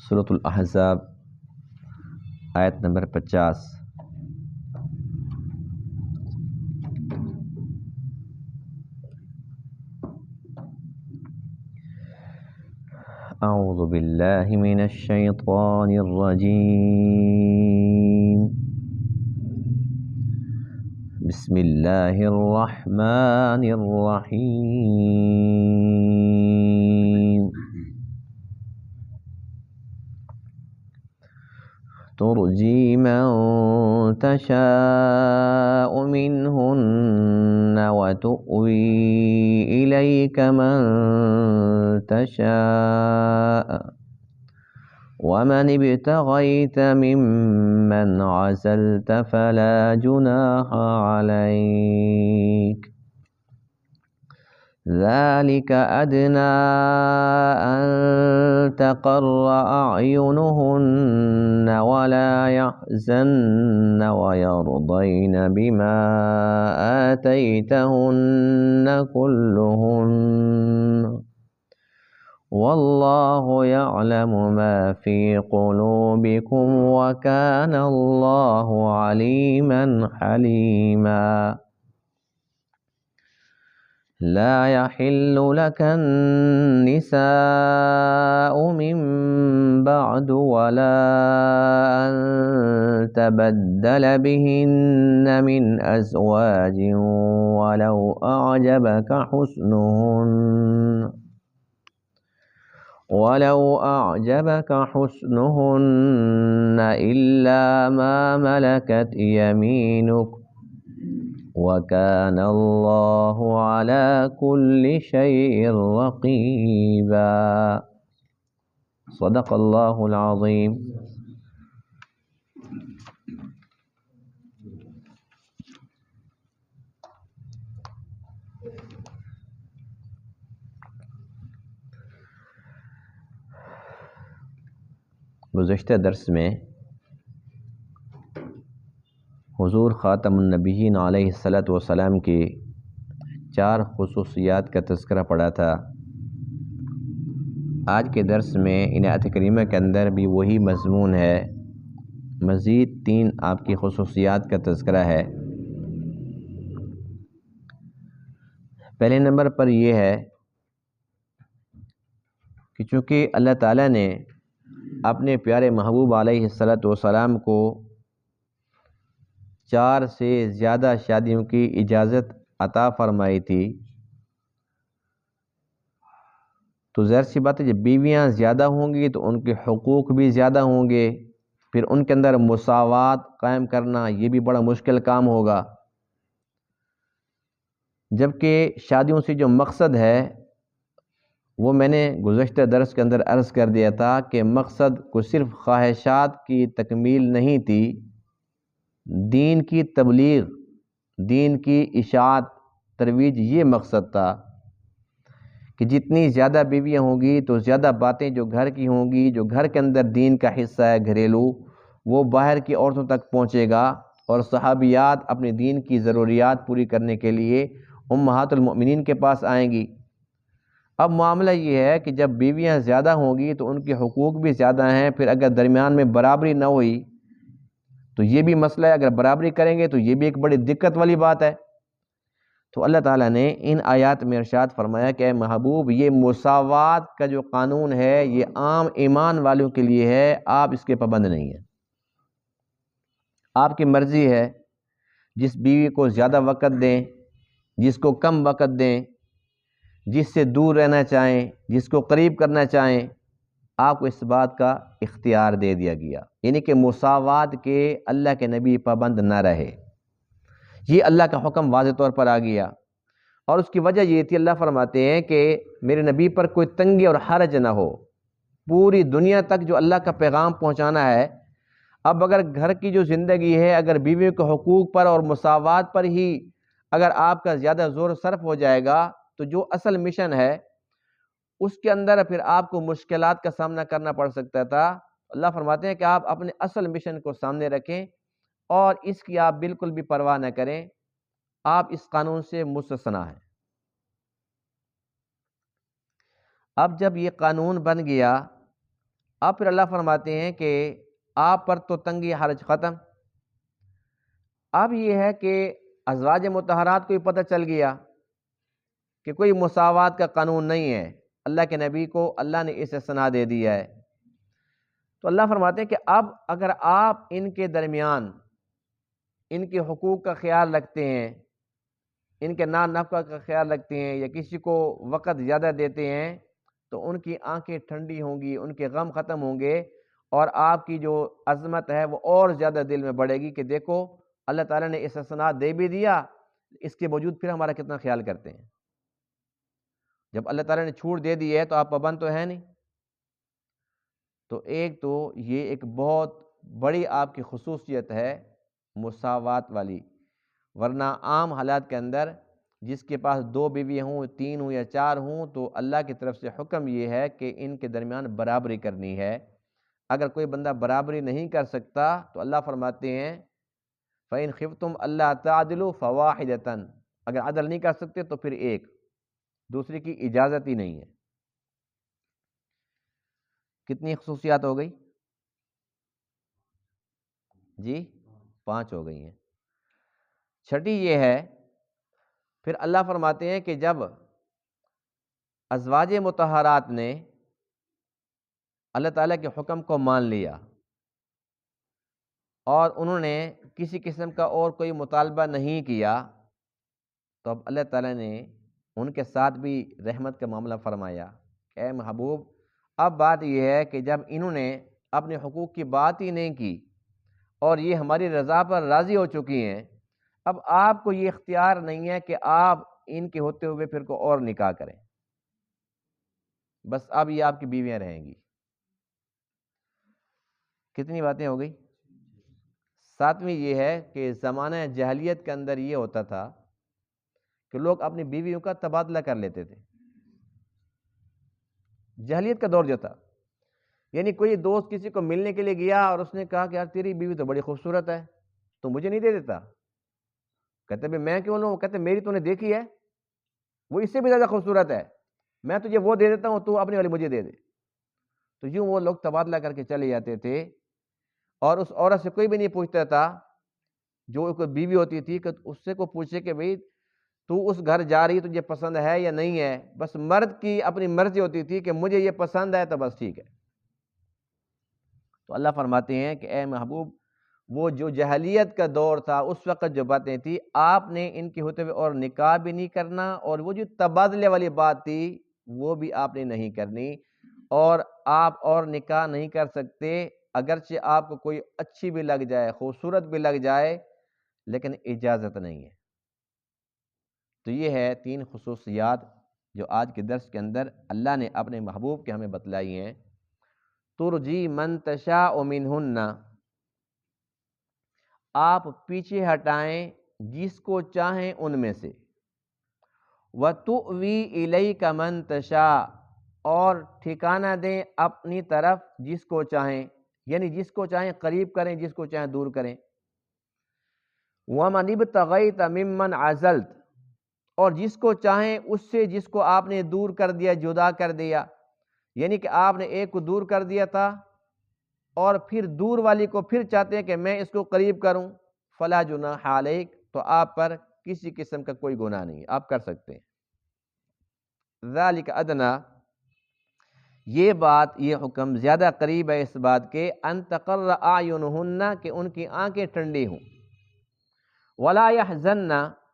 سورۃ الاحزاب آیت نمبر 50۔ اعوذ باللہ من الشیطان الرجیم، بسم اللہ الرحمن الرحیم۔ ترجی من تشاء منہن وتؤوی الیک من تشاء ومن ابتغیت ممن عزلت فلا جناح علیک، ذلك أدنى أن تقر أعينهن ولا يحزن ويرضين بما آتيتهن كلهن، والله يعلم ما في قلوبكم وكان الله عليما حليما۔ لا يحل لك النساء من بعد ولا أن تبدل بهن من أزواج ولو أعجبك حسنهن إلا ما ملكت يمينك، وَكَانَ اللَّهُ عَلَى كُلِّ شَيْءٍ رَقِيبًا۔ صدق اللہ العظیم۔ گزشتہ درس میں حضور خاتم النبیین علیہ الصلاۃ والسلام کی 4 خصوصیات کا تذکرہ پڑا تھا۔ آج کے درس میں ان آیات کریمہ کے اندر بھی وہی مضمون ہے، مزید 3 آپ کی خصوصیات کا تذکرہ ہے۔ پہلے نمبر پر یہ ہے کہ چونکہ اللہ تعالیٰ نے اپنے پیارے محبوب علیہ الصلاۃ والسلام کو 4 سے زیادہ شادیوں کی اجازت عطا فرمائی تھی، تو ظاہر سی بات ہے جب بیویاں زیادہ ہوں گی تو ان کے حقوق بھی زیادہ ہوں گے، پھر ان کے اندر مساوات قائم کرنا یہ بھی بڑا مشکل کام ہوگا۔ جبکہ شادیوں سے جو مقصد ہے وہ میں نے گزشتہ درس کے اندر عرض کر دیا تھا کہ مقصد کو صرف خواہشات کی تکمیل نہیں تھی، دین کی تبلیغ، دین کی اشاعت ترویج، یہ مقصد تھا کہ جتنی زیادہ بیویاں ہوں گی تو زیادہ باتیں جو گھر کی ہوں گی، جو گھر کے اندر دین کا حصہ ہے گھریلو، وہ باہر کی عورتوں تک پہنچے گا، اور صحابیات اپنے دین کی ضروریات پوری کرنے کے لیے امہات المؤمنین کے پاس آئیں گی۔ اب معاملہ یہ ہے کہ جب بیویاں زیادہ ہوں گی تو ان کے حقوق بھی زیادہ ہیں، پھر اگر درمیان میں برابری نہ ہوئی تو یہ بھی مسئلہ ہے، اگر برابری کریں گے تو یہ بھی ایک بڑی دقت والی بات ہے۔ تو اللہ تعالیٰ نے ان آیات میں ارشاد فرمایا کہ اے محبوب، یہ مساوات کا جو قانون ہے یہ عام ایمان والوں کے لیے ہے، آپ اس کے پابند نہیں ہیں۔ آپ کی مرضی ہے، جس بیوی کو زیادہ وقت دیں، جس کو کم وقت دیں، جس سے دور رہنا چاہیں، جس کو قریب کرنا چاہیں، آپ کو اس بات کا اختیار دے دیا گیا، یعنی کہ مساوات کے اللہ کے نبی پابند نہ رہے۔ یہ اللہ کا حکم واضح طور پر آ گیا، اور اس کی وجہ یہ تھی، اللہ فرماتے ہیں کہ میرے نبی پر کوئی تنگی اور حرج نہ ہو، پوری دنیا تک جو اللہ کا پیغام پہنچانا ہے۔ اب اگر گھر کی جو زندگی ہے، اگر بیویوں کے حقوق پر اور مساوات پر ہی اگر آپ کا زیادہ زور صرف ہو جائے گا تو جو اصل مشن ہے اس کے اندر پھر آپ کو مشکلات کا سامنا کرنا پڑ سکتا تھا۔ اللہ فرماتے ہیں کہ آپ اپنے اصل مشن کو سامنے رکھیں اور اس کی آپ بالکل بھی پرواہ نہ کریں، آپ اس قانون سے مستثنا ہیں۔ اب جب یہ قانون بن گیا اب پھر اللہ فرماتے ہیں کہ آپ پر تو تنگی حرج ختم۔ اب یہ ہے کہ ازواج مطہرات کو بھی پتہ چل گیا کہ کوئی مساوات کا قانون نہیں ہے، اللہ کے نبی کو اللہ نے اس سے ثنا دے دیا ہے۔ تو اللہ فرماتے ہیں کہ اب اگر آپ ان کے درمیان ان کے حقوق کا خیال رکھتے ہیں، ان کے نان نفقہ کا خیال رکھتے ہیں، یا کسی کو وقت زیادہ دیتے ہیں، تو ان کی آنکھیں ٹھنڈی ہوں گی، ان کے غم ختم ہوں گے، اور آپ کی جو عظمت ہے وہ اور زیادہ دل میں بڑھے گی کہ دیکھو اللہ تعالیٰ نے اس اسناد دے بھی دیا، اس کے باوجود پھر ہمارا کتنا خیال کرتے ہیں۔ جب اللہ تعالیٰ نے چھوٹ دے دی ہے تو آپ پابند تو ہے نہیں۔ تو ایک تو یہ ایک بہت بڑی آپ کی خصوصیت ہے مساوات والی، ورنہ عام حالات کے اندر جس کے پاس 2 بیوی ہوں، 3 ہوں یا 4 ہوں، تو اللہ کی طرف سے حکم یہ ہے کہ ان کے درمیان برابری کرنی ہے۔ اگر کوئی بندہ برابری نہیں کر سکتا تو اللہ فرماتے ہیں فَإِنْ خِفْتُمْ أَلَّا تَعْدِلُوا فَوَاحِدَةً، اگر عدل نہیں کر سکتے تو پھر ایک، دوسری کی اجازت ہی نہیں ہے۔ کتنی خصوصیات ہو گئی جی؟ 5 ہو گئی ہیں۔ چھٹی یہ ہے، پھر اللہ فرماتے ہیں کہ جب ازواج مطہرات نے اللہ تعالیٰ کے حکم کو مان لیا اور انہوں نے کسی قسم کا اور کوئی مطالبہ نہیں کیا، تو اب اللہ تعالیٰ نے ان کے ساتھ بھی رحمت کا معاملہ فرمایا کہ اے محبوب، اب بات یہ ہے کہ جب انہوں نے اپنے حقوق کی بات ہی نہیں کی اور یہ ہماری رضا پر راضی ہو چکی ہیں، اب آپ کو یہ اختیار نہیں ہے کہ آپ ان کے ہوتے ہوئے پھر کو اور نکاح کریں، بس اب یہ آپ کی بیویاں رہیں گی۔ کتنی باتیں ہو گئی؟ 7ویں یہ ہے کہ زمانہ جاہلیت کے اندر یہ ہوتا تھا کہ لوگ اپنی بیویوں کا تبادلہ کر لیتے تھے۔ جاہلیت کا دور جو تھا، یعنی کوئی دوست کسی کو ملنے کے لیے گیا اور اس نے کہا کہ یار تیری بیوی تو بڑی خوبصورت ہے، تو مجھے نہیں دے دیتا؟ کہتے بھی میں کیوں لوں؟ کہتے میری تو نے دیکھی ہے، وہ اس سے بھی زیادہ خوبصورت ہے، میں تجھے وہ دے دیتا ہوں، تو اپنی والی مجھے دے دے۔ تو یوں وہ لوگ تبادلہ کر کے چلے جاتے تھے، اور اس عورت سے کوئی بھی نہیں پوچھتا تھا، جو کوئی بیوی ہوتی تھی کہ اس سے کو پوچھے کہ بھئی تو اس گھر جا رہی تجھے پسند ہے یا نہیں ہے، بس مرد کی اپنی مرضی ہوتی تھی کہ مجھے یہ پسند ہے تو بس ٹھیک ہے۔ تو اللہ فرماتے ہیں کہ اے محبوب، وہ جو جاہلیت کا دور تھا اس وقت جو باتیں تھی، آپ نے ان کے ہوتے ہوئے اور نکاح بھی نہیں کرنا، اور وہ جو تبادلے والی بات تھی وہ بھی آپ نے نہیں کرنی، اور آپ اور نکاح نہیں کر سکتے اگرچہ آپ کو کوئی اچھی بھی لگ جائے، خوبصورت بھی لگ جائے، لیکن اجازت نہیں ہے۔ تو یہ ہے 3 خصوصیات جو آج کے درس کے اندر اللہ نے اپنے محبوب کے ہمیں بتلائی ہیں۔ ترجی من تشاء منہن، آپ پیچھے ہٹائیں جس کو چاہیں ان میں سے، وَتُؤْوِي إِلَيْكَ مَن تَشَاءُ، اور ٹھکانہ دیں اپنی طرف جس کو چاہیں، یعنی جس کو چاہیں قریب کریں، جس کو چاہیں دور کریں۔ وَمَنِ ابْتَغَيْتَ مِمَّنْ عَزَلْتَ، اور جس کو چاہیں اس سے جس کو آپ نے دور کر دیا، جدا کر دیا، یعنی کہ آپ نے ایک کو دور کر دیا تھا اور پھر دور والی کو پھر چاہتے ہیں کہ میں اس کو قریب کروں، فَلَا جُنَاحَ عَلَيْكَ، تو آپ پر کسی قسم کا کوئی گناہ نہیں، آپ کر سکتے ہیں۔ ذَلِكَ أَدْنَىٰ، یہ بات، یہ حکم زیادہ قریب ہے اس بات کے، أَن تَقَرَّ أَعْيُنُهُنَّ، کہ ان کی آنکھیں ٹھنڈی ہوں، وَلَا يَحْزَنَّ،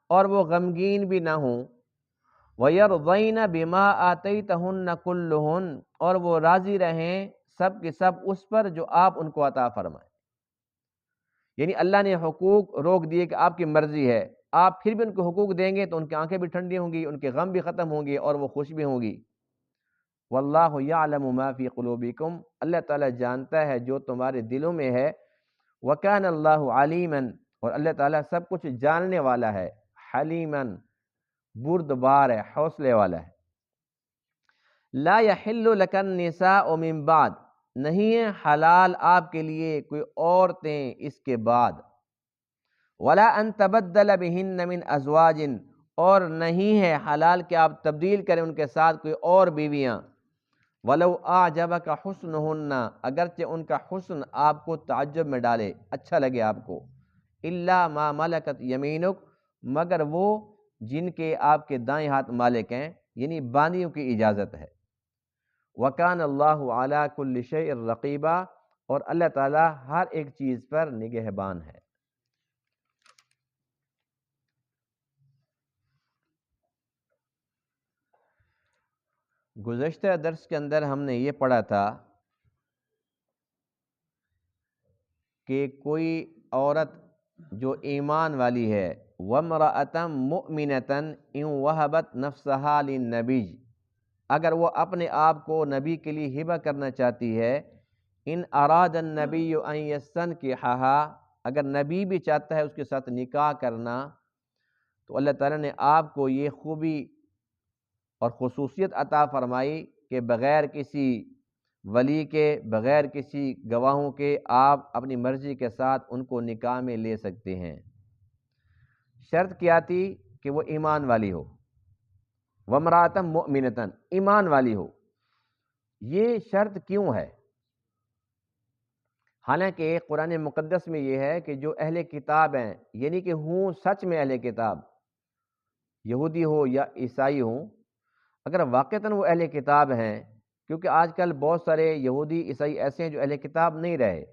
اور وہ غمگین بھی نہ ہوں، وَيَرْضَيْنَ بِمَا آتَيْتَهُنَّ كُلُّهُنَّ، اور وہ راضی رہیں سب کے سب اس پر جو آپ ان کو عطا فرمائیں۔ یعنی اللہ نے حقوق روک دیے کہ آپ کی مرضی ہے، آپ پھر بھی ان کو حقوق دیں گے تو ان کی آنکھیں بھی ٹھنڈی ہوں گی، ان کے غم بھی ختم ہوں گے اور وہ خوش بھی ہوں گی۔ واللہ یعلم ما فی قلوبکم، اللہ تعالیٰ جانتا ہے جو تمہارے دلوں میں ہے، وکان اللہ علیما، اور اللہ تعالیٰ سب کچھ جاننے والا ہے، حلیما، بردبار ہے، حوصلے والا ہے۔ لا یحل لک النساء من بعد، نہیں ہے حلال آپ کے لیے کوئی عورتیں اس کے بعد، ولا ان تبدل بہن من ازواج، اور نہیں ہے حلال کہ آپ تبدیل کریں ان کے ساتھ کوئی اور بیویاں، ولو اعجبک حسنہن، اگرچہ ان کا حسن آپ کو تعجب میں ڈالے، اچھا لگے آپ کو، الا ما ملکت یمینک، مگر وہ جن کے آپ کے دائیں ہاتھ مالک ہیں، یعنی باندیوں کی اجازت ہے۔ وکان اللہ علی کل شیء رقیبا، اور اللہ تعالیٰ ہر ایک چیز پر نگہبان ہے۔ گزشتہ درس کے اندر ہم نے یہ پڑھا تھا کہ کوئی عورت جو ایمان والی ہے، وَامْرَأَةً مُؤْمِنَةً إِن وَهَبَتْ نَفْسَهَا لِلنَّبِيِّ، اگر وہ اپنے آپ کو نبی کے لیے ہبہ کرنا چاہتی ہے، ان اراد النبی ان یستنکحها، اگر نبی بھی چاہتا ہے اس کے ساتھ نکاح کرنا، تو اللہ تعالیٰ نے آپ کو یہ خوبی اور خصوصیت عطا فرمائی کہ بغیر کسی ولی کے، بغیر کسی گواہوں کے آپ اپنی مرضی کے ساتھ ان کو نکاح میں لے سکتے ہیں۔ شرط کیا تھی؟ کہ وہ ایمان والی ہو، وَامْرَأَةً مُؤْمِنَةً، ایمان والی ہو۔ یہ شرط کیوں ہے؟ حالانکہ قرآن مقدس میں یہ ہے کہ جو اہل کتاب ہیں، یعنی کہ ہوں سچ میں اہل کتاب، یہودی ہو یا عیسائی ہوں، اگر واقعتاً وہ اہل کتاب ہیں، کیونکہ آج کل بہت سارے یہودی عیسائی ایسے ہیں جو اہل کتاب نہیں رہے،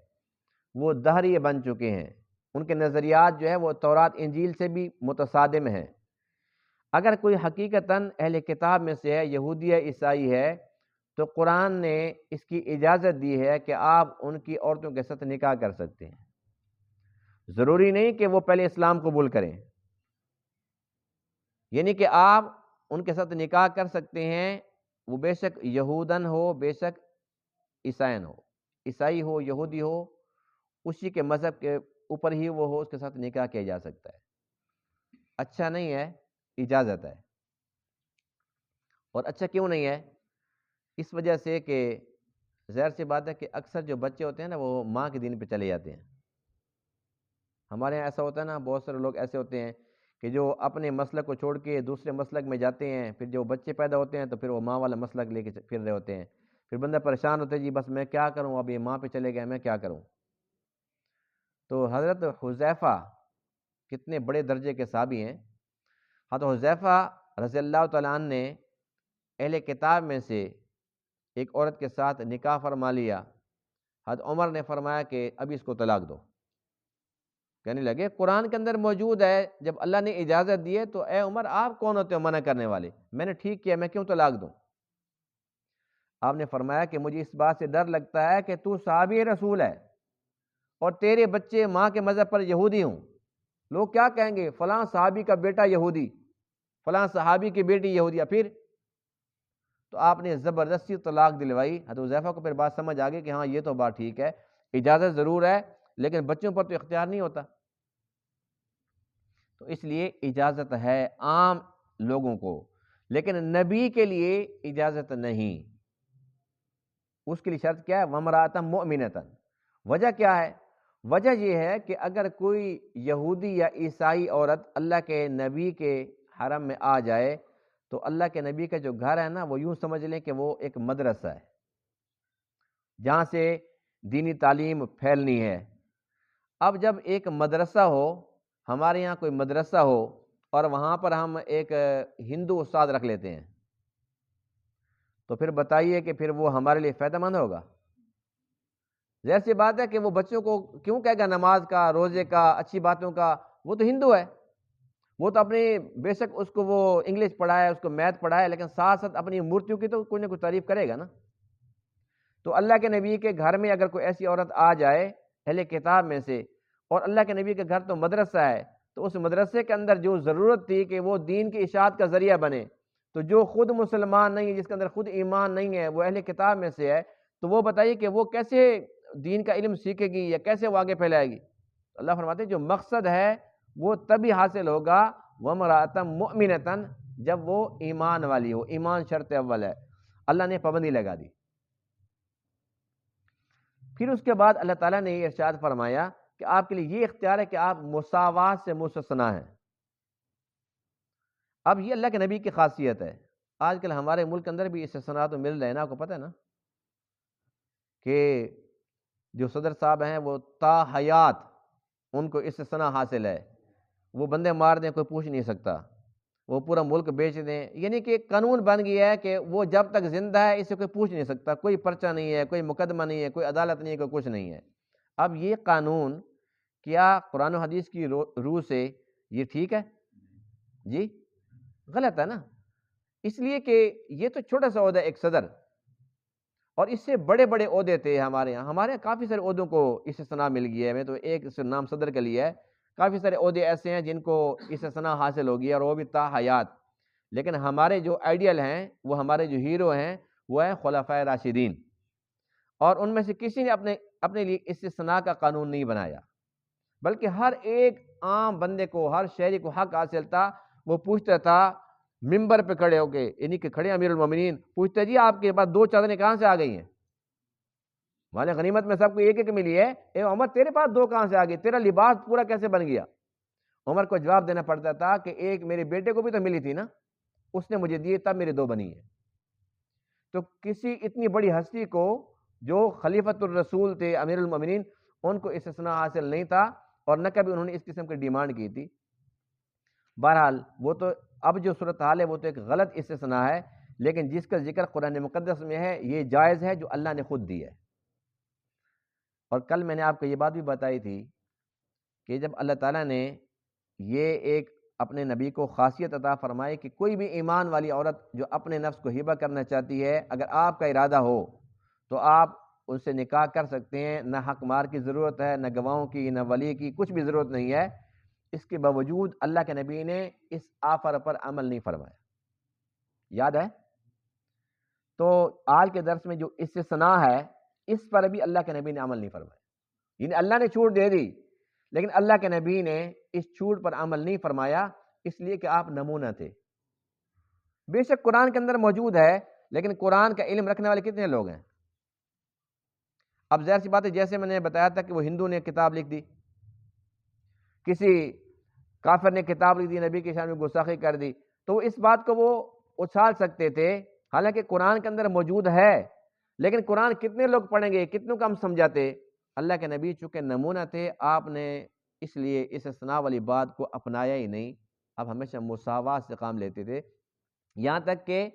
وہ دہریے بن چکے ہیں، ان کے نظریات جو ہے وہ تورات انجیل سے بھی متصادم ہیں۔ اگر کوئی حقیقتاً اہل کتاب میں سے ہے، یہودی یا عیسائی ہے، تو قرآن نے اس کی اجازت دی ہے کہ آپ ان کی عورتوں کے ساتھ نکاح کر سکتے ہیں۔ ضروری نہیں کہ وہ پہلے اسلام قبول کریں، یعنی کہ آپ ان کے ساتھ نکاح کر سکتے ہیں، وہ بے شک یہودن ہو، بے شک عیسائین ہو، عیسائی ہو، یہودی ہو، اسی کے مذہب کے اوپر ہی وہ ہو، اس کے ساتھ نکاح کیا جا سکتا ہے۔ اچھا نہیں ہے، اجازت ہے۔ اور اچھا کیوں نہیں ہے؟ اس وجہ سے کہ ظاہر سی بات ہے کہ اکثر جو بچے ہوتے ہیں نا، وہ ماں کے دین پہ چلے جاتے ہیں۔ ہمارے یہاں ایسا ہوتا ہے نا، بہت سارے لوگ ایسے ہوتے ہیں کہ جو اپنے مسلک کو چھوڑ کے دوسرے مسلک میں جاتے ہیں، پھر جو بچے پیدا ہوتے ہیں تو پھر وہ ماں والا مسلک لے کے پھر رہے ہوتے ہیں، پھر بندہ پریشان ہوتا ہے، جی بس میں کیا کروں، اب یہ ماں پہ چلے گئے، میں کیا کروں۔ تو حضرت حذیفہ کتنے بڑے درجے کے صحابی ہیں، حضرت حذیفہ رضی اللہ تعالیٰ عنہ نے اہل کتاب میں سے ایک عورت کے ساتھ نکاح فرما لیا۔ حضرت عمر نے فرمایا کہ ابھی اس کو طلاق دو۔ کہنے لگے قرآن کے اندر موجود ہے، جب اللہ نے اجازت دی ہے تو اے عمر آپ کون ہوتے ہو منع کرنے والے، میں نے ٹھیک کیا، میں کیوں طلاق دوں؟ آپ نے فرمایا کہ مجھے اس بات سے ڈر لگتا ہے کہ تو صحابی رسول ہے اور تیرے بچے ماں کے مذہب پر یہودی ہوں، لوگ کیا کہیں گے، فلاں صحابی کا بیٹا یہودی، فلاں صحابی کی بیٹی یہودیہ، پھر تو آپ نے زبردستی طلاق دلوائی۔ حضرت حذیفہ کو پھر بات سمجھ آ گئی کہ ہاں یہ تو بات ٹھیک ہے، اجازت ضرور ہے لیکن بچوں پر تو اختیار نہیں ہوتا، تو اس لیے اجازت ہے عام لوگوں کو، لیکن نبی کے لیے اجازت نہیں۔ اس کے لیے شرط کیا ہے؟ وَامْرَأَةً مُؤْمِنَةً۔ وجہ کیا ہے؟ وجہ یہ ہے کہ اگر کوئی یہودی یا عیسائی عورت اللہ کے نبی کے حرم میں آ جائے تو اللہ کے نبی کا جو گھر ہے نا، وہ یوں سمجھ لیں کہ وہ ایک مدرسہ ہے جہاں سے دینی تعلیم پھیلنی ہے۔ اب جب ایک مدرسہ ہو، ہمارے یہاں کوئی مدرسہ ہو اور وہاں پر ہم ایک ہندو استاد رکھ لیتے ہیں، تو پھر بتائیے کہ پھر وہ ہمارے لیے فائدہ مند ہوگا؟ ظاہر سی بات ہے کہ وہ بچوں کو کیوں کہے گا نماز کا، روزے کا، اچھی باتوں کا، وہ تو ہندو ہے، وہ تو اپنی بے شک اس کو وہ انگلش پڑھائے، اس کو میتھ پڑھائے، لیکن ساتھ ساتھ اپنی مورتیوں کی تو کوئی نہ کوئی تعریف کرے گا نا۔ تو اللہ کے نبی کے گھر میں اگر کوئی ایسی عورت آ جائے اہل کتاب میں سے، اور اللہ کے نبی کے گھر تو مدرسہ ہے، تو اس مدرسے کے اندر جو ضرورت تھی کہ وہ دین کی اشاعت کا ذریعہ بنے، تو جو خود مسلمان نہیں ہے، جس کے اندر خود ایمان نہیں ہے، وہ اہل کتاب میں سے ہے، تو وہ بتائیے کہ وہ کیسے دین کا علم سیکھے گی یا کیسے وہ آگے پھیلائے گی؟ اللہ فرماتے ہیں جو مقصد ہے وہ تبھی حاصل ہوگا وَامْرَأَةً مُؤْمِنَةً، جب وہ ایمان والی ہو۔ ایمان شرط اول ہے، اللہ نے پابندی لگا دی۔ پھر اس کے بعد اللہ تعالیٰ نے یہ ارشاد فرمایا کہ آپ کے لیے یہ اختیار ہے کہ آپ مساوات سے مستثنیٰ ہیں۔ اب یہ اللہ کے نبی کی خاصیت ہے، آج کل ہمارے ملک کے اندر بھی استثناء تو مل رہے ہیں نا، آپ کو پتہ ہے نا، کہ جو صدر صاحب ہیں وہ تا حیات ان کو استثناء حاصل ہے، وہ بندے مار دیں کوئی پوچھ نہیں سکتا، وہ پورا ملک بیچ دیں، یعنی کہ ایک قانون بن گیا ہے کہ وہ جب تک زندہ ہے اسے کوئی پوچھ نہیں سکتا، کوئی پرچہ نہیں ہے، کوئی مقدمہ نہیں ہے، کوئی عدالت نہیں ہے، کوئی کچھ نہیں ہے۔ اب یہ قانون کیا قرآن و حدیث کی روح سے یہ ٹھیک ہے؟ جی غلط ہے نا، اس لیے کہ یہ تو چھوٹا سا عہدہ ایک صدر، اور اس سے بڑے بڑے عہدے تھے ہمارے یہاں کافی سارے عہدوں کو استثناء مل گیا ہے۔ میں تو ایک نام صدر کا لیا ہے، کافی سارے عہدے ایسے ہیں جن کو استثناء حاصل ہو گیا اور وہ بھی تا حیات، لیکن ہمارے جو آئیڈیل ہیں، وہ ہمارے جو ہیرو ہیں، وہ ہیں خلفائے راشدین، اور ان میں سے کسی نے اپنے لیے استثناء کا قانون نہیں بنایا، بلکہ ہر ایک عام بندے کو، ہر شہری کو حق حاصل تھا۔ وہ پوچھتا تھا ممبر پہ کھڑے ہو کے، یعنی کہ کھڑے امیر المومنین، پوچھتا جی آپ کے پاس 2 چادریں کہاں سے آ گئی ہیں؟ مال غنیمت میں سب کو ایک ایک ملی ہے، اے عمر تیرے پاس 2 کہاں سے آ گئی؟ تیرا لباس پورا کیسے بن گیا؟ عمر کو جواب دینا پڑتا تھا کہ ایک میرے بیٹے کو بھی تو ملی تھی نا، اس نے مجھے دیے تب میرے 2 بنی ہیں۔ تو کسی اتنی بڑی ہستی کو جو خلیفۃ الرسول تھے، امیر المومنین، ان کو استثناء حاصل نہیں تھا، اور نہ کبھی انہوں نے اس قسم کی ڈیمانڈ کی تھی۔ بہرحال وہ تو اب جو صورتحال ہے وہ تو ایک غلط استثناء ہے، لیکن جس کا ذکر قرآن مقدس میں ہے یہ جائز ہے، جو اللہ نے خود دی ہے۔ اور کل میں نے آپ کو یہ بات بھی بتائی تھی کہ جب اللہ تعالیٰ نے یہ ایک اپنے نبی کو خاصیت عطا فرمائی کہ کوئی بھی ایمان والی عورت جو اپنے نفس کو ہبہ کرنا چاہتی ہے، اگر آپ کا ارادہ ہو تو آپ اس سے نکاح کر سکتے ہیں، نہ حق مار کی ضرورت ہے، نہ گواہوں کی، نہ ولی کی، کچھ بھی ضرورت نہیں ہے۔ اس کے باوجود اللہ کے نبی نے اس آفر پر عمل نہیں فرمایا، یاد ہے؟ تو آج کے درس میں جو استثناء ہے اس پر بھی اللہ کے نبی نے عمل نہیں فرمایا، یعنی اللہ نے چھوٹ دے دی، لیکن اللہ کے نبی نے اس چھوٹ پر عمل نہیں فرمایا، اس لیے کہ آپ نمونہ تھے۔ بے شک قرآن کے اندر موجود ہے، لیکن قرآن کا علم رکھنے والے کتنے لوگ ہیں؟ اب ظاہر سی بات ہے، جیسے میں نے بتایا تھا کہ وہ ہندو نے کتاب لکھ دی، کسی کافر نے کتاب لکھ دی، نبی کی شان میں گستاخی کر دی، تو اس بات کو وہ اچھال سکتے تھے، حالانکہ قرآن کے اندر موجود ہے، لیکن قرآن کتنے لوگ پڑھیں گے، کتنوں کو ہم سمجھاتے؟ اللہ کے نبی چونکہ نمونہ تھے، آپ نے اس لیے اس استثناء والی بات کو اپنایا ہی نہیں، اب ہمیشہ مساوات سے کام لیتے تھے، یہاں تک کہ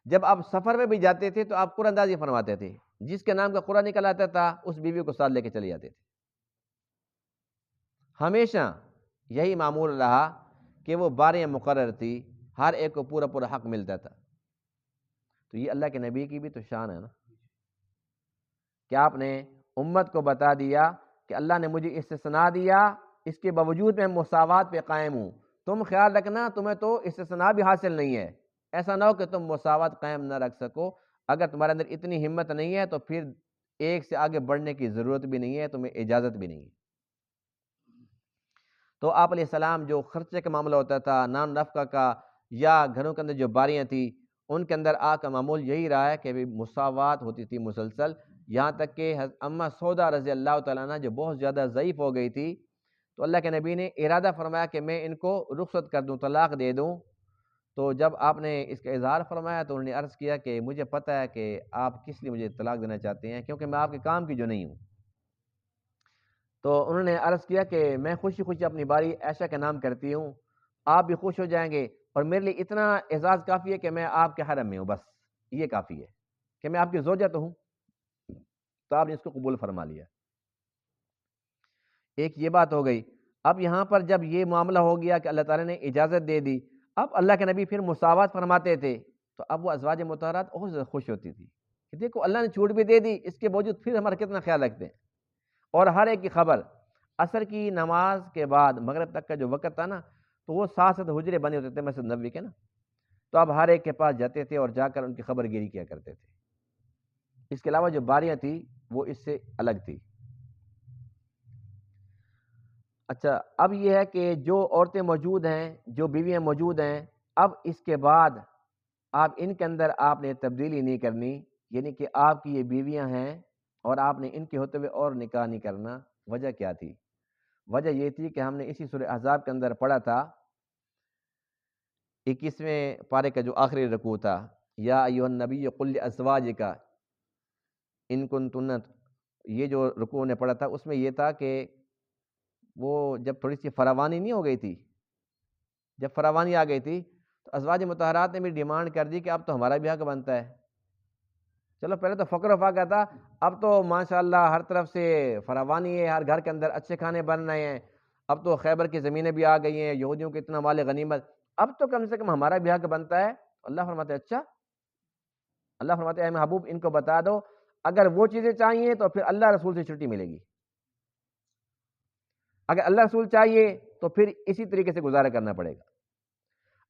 جب آپ سفر میں بھی جاتے تھے تو آپ قرآن اندازی فرماتے تھے، جس کے نام کا قرآن نکل آتا تھا اس بیوی کو ساتھ لے کے چلے جاتے تھے۔ ہمیشہ یہی معمول رہا کہ وہ باریاں مقرر تھی، ہر ایک کو پورا پورا حق ملتا تھا۔ تو یہ اللہ کے نبی کی بھی تو شان ہے نا، کہ آپ نے امت کو بتا دیا کہ اللہ نے مجھے استثناء دیا، اس کے باوجود میں مساوات پہ قائم ہوں، تم خیال رکھنا تمہیں تو استثناء بھی حاصل نہیں ہے، ایسا نہ ہو کہ تم مساوات قائم نہ رکھ سکو۔ اگر تمہارے اندر اتنی ہمت نہیں ہے تو پھر ایک سے آگے بڑھنے کی ضرورت بھی نہیں ہے، تمہیں اجازت بھی نہیں ہے۔ تو آپ علیہ السلام جو خرچے کا معاملہ ہوتا تھا، نان نفقہ کا، یا گھروں کے اندر جو باریاں تھیں، ان کے اندر آپ کا معمول یہی رہا ہے کہ مساوات ہوتی تھی مسلسل، یہاں تک کہ اماں سودا رضی اللہ تعالیٰ عنہ جو بہت زیادہ ضعیف ہو گئی تھی، تو اللہ کے نبی نے ارادہ فرمایا کہ میں ان کو رخصت کر دوں، طلاق دے دوں۔ تو جب آپ نے اس کا اظہار فرمایا تو انہوں نے عرض کیا کہ مجھے پتہ ہے کہ آپ کس لیے مجھے طلاق دینا چاہتے ہیں، کیونکہ میں آپ کے کام کی جو نہیں ہوں۔ تو انہوں نے عرض کیا کہ میں خوشی خوشی اپنی باری عائشہ کا نام کرتی ہوں، آپ بھی خوش ہو جائیں گے، اور میرے لیے اتنا اعزاز کافی ہے کہ میں آپ کے حرم میں ہوں، بس یہ کافی ہے کہ میں آپ کی زوجہ تو ہوں۔ تو آپ نے اس کو قبول فرما لیا۔ ایک یہ بات ہو گئی۔ اب یہاں پر جب یہ معاملہ ہو گیا کہ اللہ تعالیٰ نے اجازت دے دی، اب اللہ کے نبی پھر مساوات فرماتے تھے، تو اب وہ ازواج مطہرات اور زیادہ خوش ہوتی تھی کہ دیکھو اللہ نے چھوٹ بھی دے دی، اس کے باوجود پھر ہمارا کتنا خیال رکھتے ہیں۔ اور ہر ایک کی خبر، عصر کی نماز کے بعد مغرب تک کا جو وقت تھا نا، تو وہ 7 حجرے بنے ہوتے تھے مسجد نبوی کے نا، تو اب ہر ایک کے پاس جاتے تھے اور جا کر ان کی خبر گیری کیا کرتے تھے۔ اس کے علاوہ جو باریاں تھیں وہ اس سے الگ تھی۔ اچھا، اب یہ ہے کہ جو عورتیں موجود ہیں، جو بیویاں موجود ہیں، اب اس کے بعد آپ ان کے اندر آپ نے تبدیلی نہیں کرنی، یعنی کہ آپ کی یہ بیویاں ہیں اور آپ نے ان کے ہوتے ہوئے اور نکاح نہیں کرنا۔ وجہ کیا تھی؟ وجہ یہ تھی کہ ہم نے اسی سورہ احزاب کے اندر پڑھا تھا، 21ویں پارے کا جو آخری رکوع تھا، یا ایھا النبی قل لازواجک، ان کنتن، یہ جو رکوع نے پڑھا تھا اس میں یہ تھا کہ وہ جب تھوڑی سی فراوانی نہیں ہو گئی تھی، جب فراوانی آ گئی تھی تو ازواج مطہرات نے بھی ڈیمانڈ کر دی کہ اب تو ہمارا بھی حق بنتا ہے. چلو پہلے تو فقر و فاقہ تھا، اب تو ماشاءاللہ ہر طرف سے فراوانی ہے، ہر گھر کے اندر اچھے کھانے بن رہے ہیں، اب تو خیبر کی زمینیں بھی آ گئی ہیں، یہودیوں کو اتنا مال غنیمت، اب تو کم سے کم ہمارا بھی حق بنتا ہے. اللہ فرماتے ہیں اچھا، اللہ فرماتے ہیں اے محبوب ان کو بتا دو اگر وہ چیزیں چاہیے تو پھر اللہ رسول سے چھٹی ملے گی، اگر اللہ رسول چاہیے تو پھر اسی طریقے سے گزارا کرنا پڑے گا.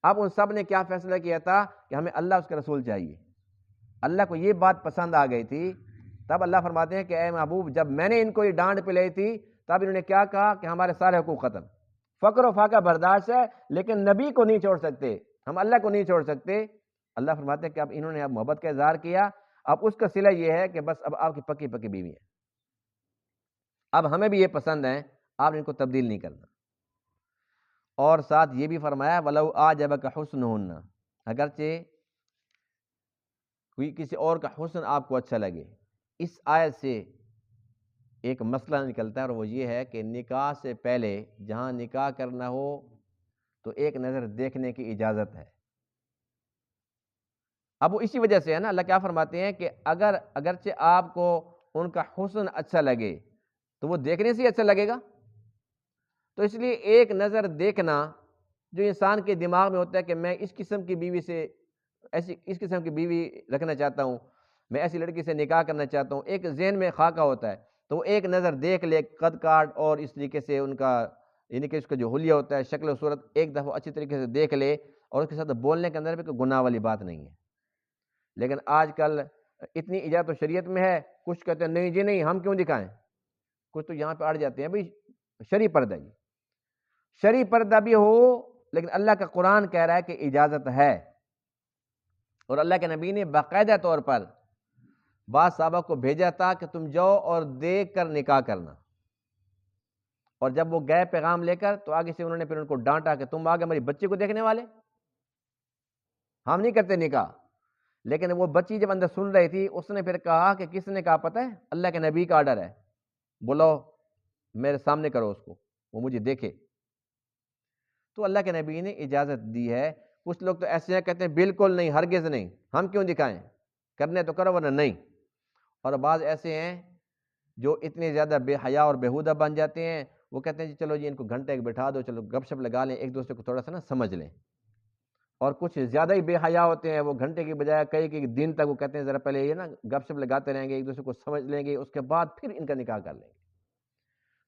اب ان سب نے کیا فیصلہ کیا تھا کہ ہمیں اللہ اس کا رسول چاہیے. اللہ کو یہ بات پسند آ گئی تھی. تب اللہ فرماتے ہیں کہ اے محبوب جب میں نے ان کو یہ ڈانٹ پہ لی تھی تب انہوں نے کیا کہا کہ ہمارے سارے حقوق ختم، فقر و فاقہ برداشت ہے لیکن نبی کو نہیں چھوڑ سکتے، ہم اللہ کو نہیں چھوڑ سکتے. اللہ فرماتے ہیں کہ اب انہوں نے اب محبت کا اظہار کیا، اب اس کا صلہ یہ ہے کہ بس اب آپ کی پکی پکی بیوی ہے، اب ہمیں بھی یہ پسند ہے، آپ نے ان کو تبدیل نہیں کرنا. اور ساتھ یہ بھی فرمایا وَلَوْ أَعْجَبَكَ حُسْنُهُنَّ، اگرچہ کوئی کسی اور کا حسن آپ کو اچھا لگے. اس آیت سے ایک مسئلہ نکلتا ہے اور وہ یہ ہے کہ نکاح سے پہلے جہاں نکاح کرنا ہو تو ایک نظر دیکھنے کی اجازت ہے. اب وہ اسی وجہ سے ہے نا، اللہ کیا فرماتے ہیں کہ اگرچہ آپ کو ان کا حسن اچھا لگے تو وہ دیکھنے سے ہی اچھا لگے گا. تو اس لیے ایک نظر دیکھنا جو انسان کے دماغ میں ہوتا ہے کہ میں اس قسم کی بیوی سے اس قسم کی بیوی رکھنا چاہتا ہوں، میں ایسی لڑکی سے نکاح کرنا چاہتا ہوں، ایک ذہن میں خاکہ ہوتا ہے تو وہ ایک نظر دیکھ لے، قد کاٹ اور اس طریقے سے ان کا یعنی کہ اس کا جو حلیہ ہوتا ہے، شکل و صورت ایک دفعہ اچھی طریقے سے دیکھ لے اور اس کے ساتھ بولنے کے اندر بھی کوئی گناہ والی بات نہیں ہے. لیکن آج کل اتنی اجازت تو شریعت میں ہے، کچھ کہتے ہیں نہیں جی نہیں ہم کیوں دکھائیں، کچھ تو یہاں پہ اڑ جاتے ہیں بھائی شرعی پردہ، شرعی پردہ بھی ہو لیکن اللہ کا قرآن کہہ رہا ہے کہ اجازت ہے. اور اللہ کے نبی نے باقاعدہ طور پر بعض صحابہ کو بھیجا تھا کہ تم جاؤ اور دیکھ کر نکاح کرنا. اور جب وہ گئے پیغام لے کر تو آگے سے انہوں نے پھر ان کو ڈانٹا کہ تم آگے ہماری بچی کو دیکھنے والے، ہم نہیں کرتے نکاح. لیکن وہ بچی جب اندر سن رہی تھی اس نے پھر کہا کہ کس نے کہا پتہ ہے اللہ کے نبی کا آرڈر ہے، بولو میرے سامنے کرو اس کو، وہ مجھے دیکھے. تو اللہ کے نبی نے اجازت دی ہے. کچھ لوگ تو ایسے ہیں کہتے ہیں بالکل نہیں، ہرگز نہیں، ہم کیوں دکھائیں، کرنے تو کرو ورنہ نہیں. اور بعض ایسے ہیں جو اتنے زیادہ بے حیا اور بیہودہ بن جاتے ہیں، وہ کہتے ہیں جی چلو جی ان کو گھنٹے بٹھا دو، چلو گپ شپ لگا لیں، ایک دوسرے کو تھوڑا سا نا سمجھ لیں. اور کچھ زیادہ ہی بے حیا ہوتے ہیں، وہ گھنٹے کی بجائے کئی دن تک وہ کہتے ہیں ذرا پہلے یہ نا گپ شپ لگاتے رہیں گے، ایک دوسرے کو سمجھ لیں گے، اس کے بعد پھر ان کا نکاح کر لیں گے.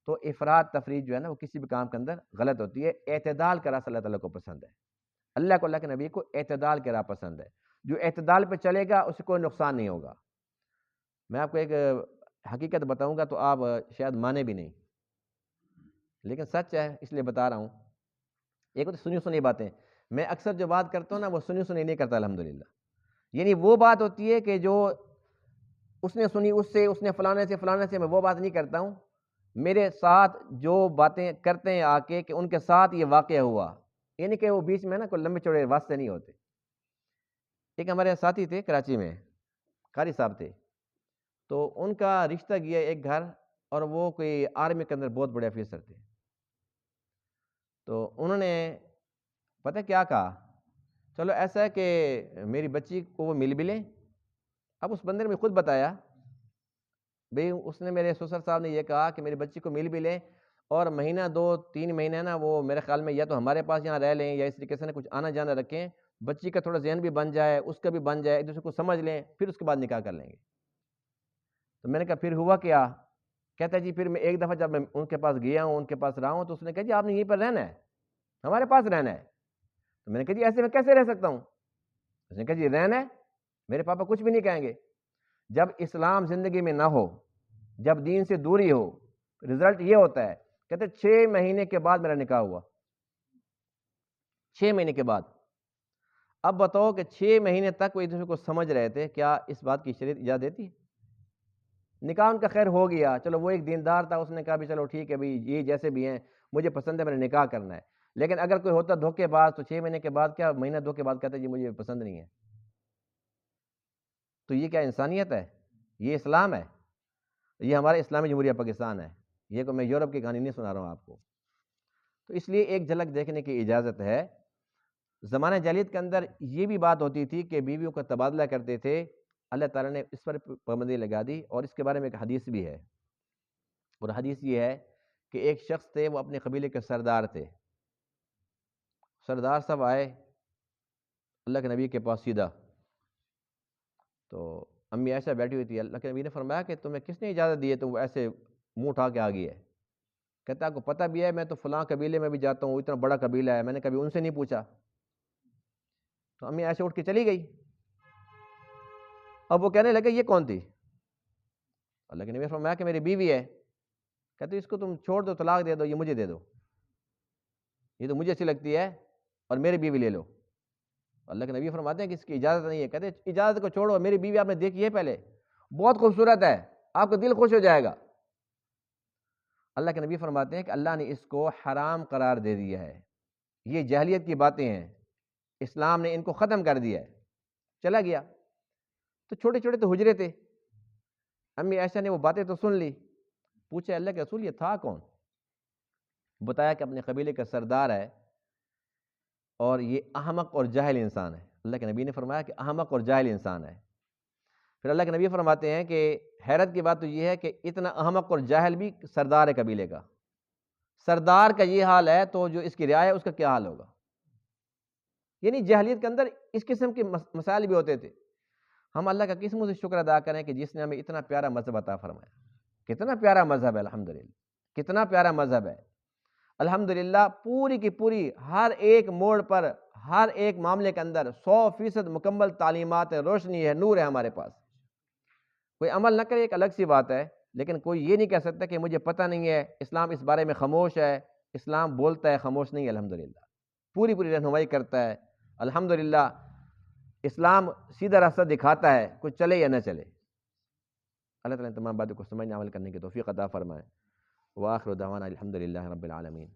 تو افراط تفریط جو ہے نا وہ کسی بھی کام کے اندر غلط ہوتی ہے. اعتدال کا راستہ اللہ تعالیٰ کو پسند ہے، اللہ کو، اللہ کے نبی کو اعتدال کا راہ پسند ہے. جو اعتدال پہ چلے گا اسے کوئی نقصان نہیں ہوگا. میں آپ کو ایک حقیقت بتاؤں گا تو آپ شاید مانے بھی نہیں، لیکن سچ ہے اس لیے بتا رہا ہوں. ایک تو سنی سنی باتیں، میں اکثر جو بات کرتا ہوں نا وہ سنی سنی نہیں کرتا الحمدللہ. یعنی وہ بات ہوتی ہے کہ جو اس نے سنی اس سے، اس نے فلانے سے، میں وہ بات نہیں کرتا ہوں. میرے ساتھ جو باتیں کرتے ہیں آ کے کہ ان کے ساتھ یہ واقعہ ہوا، یعنی کہ وہ بیچ میں نا کوئی لمبے چوڑے واسطے نہیں ہوتے. ایک ہمارے ساتھی تھے کراچی میں، قاری صاحب تھے، تو ان کا رشتہ گیا ایک گھر، اور وہ کوئی آرمی کے اندر بہت بڑے افیسر تھے. تو انہوں نے پتہ کیا کہا، چلو ایسا ہے کہ میری بچی کو وہ مل بھی لیں. اب اس بندے نے مجھے خود بتایا بھئی اس نے میرے سسر صاحب نے یہ کہا کہ میری بچی کو مل بھی لیں اور مہینہ 2-3 مہینے نا وہ میرے خیال میں یا تو ہمارے پاس یہاں رہ لیں یا اس طریقے سے نا کچھ آنا جانا رکھیں، بچی کا تھوڑا ذہن بھی بن جائے، اس کا بھی بن جائے، ایک دوسرے کو سمجھ لیں، پھر اس کے بعد نکاح کر لیں گے. تو میں نے کہا پھر ہوا کیا؟ کہتا ہے جی پھر میں ایک دفعہ جب میں ان کے پاس گیا ہوں، ان کے پاس رہا ہوں، تو اس نے کہا جی آپ نے یہیں پر رہنا ہے، ہمارے پاس رہنا ہے. تو میں نے کہا جی ایسے میں کیسے رہ سکتا ہوں؟ اس نے کہا جی رہنا ہے، میرے پاپا کچھ بھی نہیں کہیں گے. جب اسلام زندگی میں نہ ہو، جب دین سے دوری ہو، رزلٹ یہ ہوتا ہے. کہتے 6 مہینے کے بعد میرا نکاح ہوا، 6 مہینے کے بعد. اب بتاؤ کہ 6 مہینے تک وہ ایک دوسرے کو سمجھ رہے تھے، کیا اس بات کی شریعت اجازت دیتی ہے؟ نکاح ان کا خیر ہو گیا، چلو وہ ایک دیندار تھا، اس نے کہا بھی چلو ٹھیک ہے بھائی یہ جیسے بھی ہیں مجھے پسند ہے، میں نے نکاح کرنا ہے. لیکن اگر کوئی ہوتا دھوکے باز تو 6 مہینے کے بعد کیا مہینہ 2 کے بعد کہتا ہے جی مجھے پسند نہیں ہے. تو یہ کیا انسانیت ہے؟ یہ اسلام ہے، یہ ہمارا اسلامی جمہوریہ پاکستان ہے، یہ کوئی میں یورپ کی کہانی نہیں سنا رہا ہوں آپ کو۔ تو اس لیے ایک جھلک دیکھنے کی اجازت ہے۔ زمانہ جاہلیت کے اندر یہ بھی بات ہوتی تھی کہ بیویوں کا تبادلہ کرتے تھے، اللہ تعالیٰ نے اس پر پابندی لگا دی، اور اس کے بارے میں ایک حدیث بھی ہے، اور حدیث یہ ہے کہ ایک شخص تھے، وہ اپنے قبیلے کے سردار تھے، سردار صاحب آئے اللہ کے نبی کے پاس سیدھا، تو امی عائشہ بیٹھی ہوئی تھی، اللہ کے نبی نے فرمایا کہ تمہیں کس نے اجازت دی ہے تم ایسے منہ اٹھا کے آ گئی ہے؟ کہتا آپ کو پتہ بھی ہے میں تو فلاں قبیلے میں بھی جاتا ہوں، اتنا بڑا قبیلہ ہے، میں نے کبھی ان سے نہیں پوچھا۔ تو امی عائشہ اٹھ کے چلی گئی۔ اب وہ کہنے لگے یہ کون تھی؟ اللہ کے نبی نے فرمایا کہ میری بیوی ہے۔ کہتے اس کو تم چھوڑ دو، طلاق دے دو، یہ مجھے دے دو، یہ تو مجھے اچھی لگتی ہے، اور میری بیوی لے لو۔ اللہ کے نبی فرماتے ہیں کہ اس کی اجازت نہیں ہے۔ کہتے اجازت کو چھوڑو، میری بیوی آپ نے دیکھی ہے پہلے، بہت خوبصورت ہے، آپ کا دل خوش ہو جائے گا۔ اللہ کے نبی فرماتے ہیں کہ اللہ نے اس کو حرام قرار دے دیا ہے، یہ جاہلیت کی باتیں ہیں، اسلام نے ان کو ختم کر دیا ہے۔ چلا گیا۔ تو چھوٹے چھوٹے تو حجرے تھے، امی عائشہ نے وہ باتیں تو سن لی، پوچھے اللہ کے رسول یہ تھا کون؟ بتایا کہ اپنے قبیلے کا سردار ہے، اور یہ احمق اور جاہل انسان ہے۔ اللہ کے نبی نے فرمایا کہ احمق اور جاہل انسان ہے۔ پھر اللہ کے نبی فرماتے ہیں کہ حیرت کی بات تو یہ ہے کہ اتنا احمق اور جاہل بھی سردار ہے قبیلے کا، سردار کا یہ حال ہے تو جو اس کی رعایا ہے اس کا کیا حال ہوگا؟ یعنی جاہلیت کے اندر اس قسم کے مسائل بھی ہوتے تھے۔ ہم اللہ کا قسموں سے شکر ادا کریں کہ جس نے ہمیں اتنا پیارا مذہب عطا فرمایا، کتنا پیارا مذہب ہے، الحمدللہ کتنا پیارا مذہب ہے الحمدللہ۔ پوری کی پوری ہر ایک موڑ پر، ہر ایک معاملے کے اندر 100% مکمل تعلیمات ہے، روشنی ہے، نور ہے ہمارے پاس۔ کوئی عمل نہ کرے ایک الگ سی بات ہے، لیکن کوئی یہ نہیں کہہ سکتا کہ مجھے پتہ نہیں ہے، اسلام اس بارے میں خاموش ہے۔ اسلام بولتا ہے، خاموش نہیں ہے، الحمدللہ پوری پوری رہنمائی کرتا ہے الحمدللہ۔ اسلام سیدھا راستہ دکھاتا ہے، کچھ چلے یا نہ چلے۔ اللہ تعالیٰ تمام باتوں کو سمجھنے عمل کرنے کی توفیق عطا فرمائے۔ وآخر دعوانا الحمدللہ رب العالمین۔